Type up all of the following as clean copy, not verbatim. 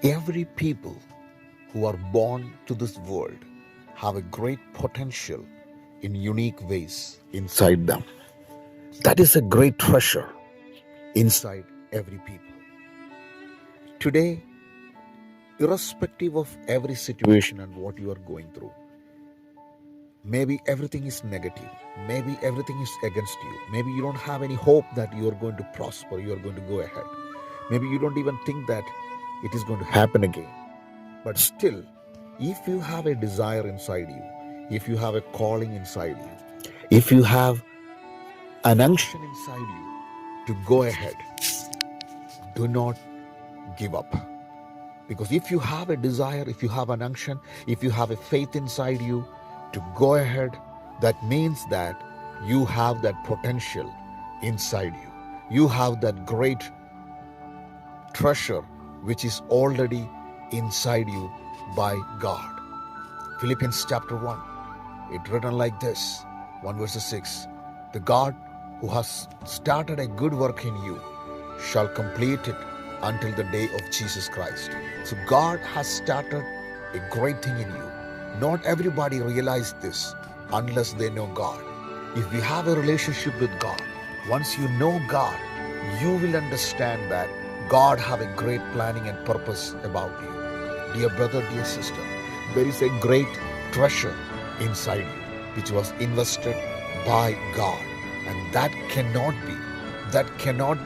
Every people who are born to this world have a great potential in unique ways inside them. That is a great treasure inside every people. Today, irrespective of every situation and what you are going through, maybe everything is negative, maybe everything is against you, maybe you don't have any hope that you are going to prosper, you are going to go ahead, maybe you don't even think that it is going to happen again. But still, if you have a desire inside you, if you have a calling inside you, if you have an unction inside you to go ahead, do not give up. Because if you have a desire, if you have an unction, if you have a faith inside you to go ahead, that means that you have that potential inside you. You have that great treasure which is already inside you by God. Philippians chapter 1, it written like this, 1 verse 6. The God who has started a good work in you shall complete it until the day of Jesus Christ. So God has started a great thing in you. Not everybody realizes this unless they know God. If you have a relationship with God, once you know God, you will understand that God have a great planning and purpose about you. Dear brother, dear sister, there is a great treasure inside you which was invested by God, and that cannot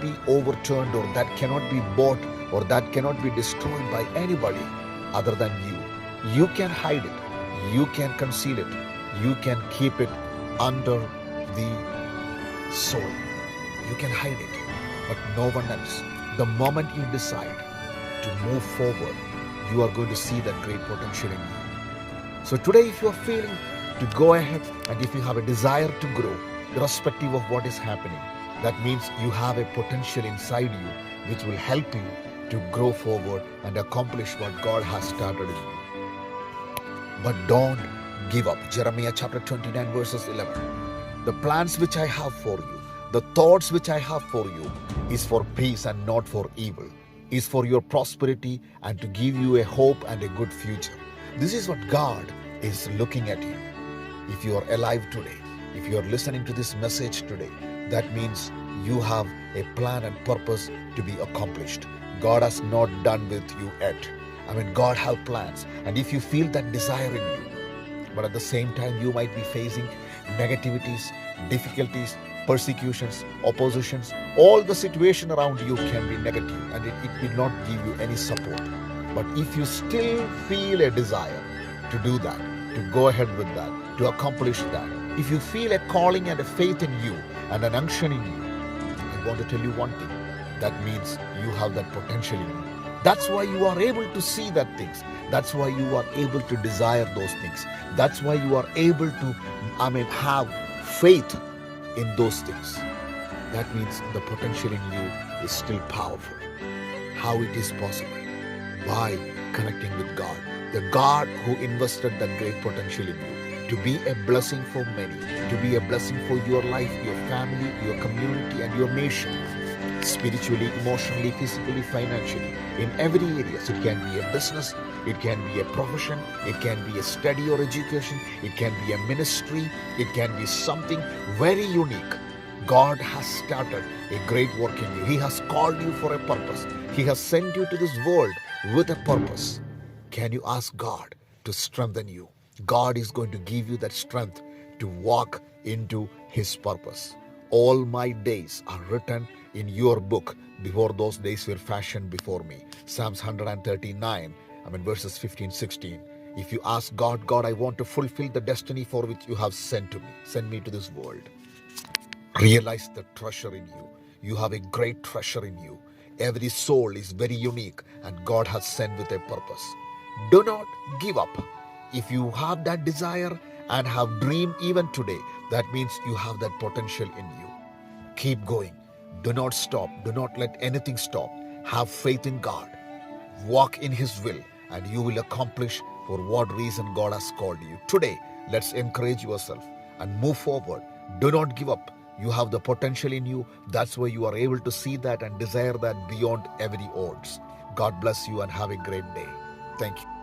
be overturned, or that cannot be bought, or that cannot be destroyed by anybody other than you. You can hide it, you can conceal it, you can keep it under the soil, you can hide it, but no one else. The moment you decide to move forward, you are going to see that great potential in you. So today, if you are feeling to go ahead, and if you have a desire to grow, irrespective of what is happening, that means you have a potential inside you which will help you to grow forward and accomplish what God has started in you. But don't give up. Jeremiah chapter 29 verses 11. The plans which I have for you, the thoughts which I have for you is for peace and not for evil, is for your prosperity and to give you a hope and a good future. This is what God is looking at you. If you are alive today, if you are listening to this message today, that means you have a plan and purpose to be accomplished. God has not done with you yet. God have plans, and if you feel that desire in you, but at the same time you might be facing negativities, difficulties, persecutions, oppositions, all the situation around you can be negative, and it will not give you any support. But if you still feel a desire to do that, to go ahead with that, to accomplish that, if you feel a calling and a faith in you and an unction in you, I want to tell you one thing. That means you have that potential in you. That's why you are able to see that things. That's why you are able to desire those things. That's why you are able to, have faith in those things. That means the potential in you is still powerful. How it is possible? By connecting with God. The God who invested that great potential in you to be a blessing for many, to be a blessing for your life, your family, your community, and your nation. Spiritually, emotionally, physically, financially, in every area. So it can be a business, it can be a profession, it can be a study or education, it can be a ministry, it can be something very unique. God has started a great work in you. He has called you for a purpose. He has sent you to this world with a purpose. Can you ask God to strengthen you? God is going to give you that strength to walk into His purpose. All my days are written in your book before those days were fashioned before me. Psalms 139, verses 15, 16. If you ask God, God, I want to fulfill the destiny for which you have sent me to this world. Realize the treasure in you. You have a great treasure in you. Every soul is very unique, and God has sent with a purpose. Do not give up. If you have that desire and have dreamed even today, that means you have that potential in you. Keep going. Do not stop. Do not let anything stop. Have faith in God. Walk in His will, and you will accomplish for what reason God has called you. Today, let's encourage yourself and move forward. Do not give up. You have the potential in you. That's why you are able to see that and desire that beyond every odds. God bless you and have a great day. Thank you.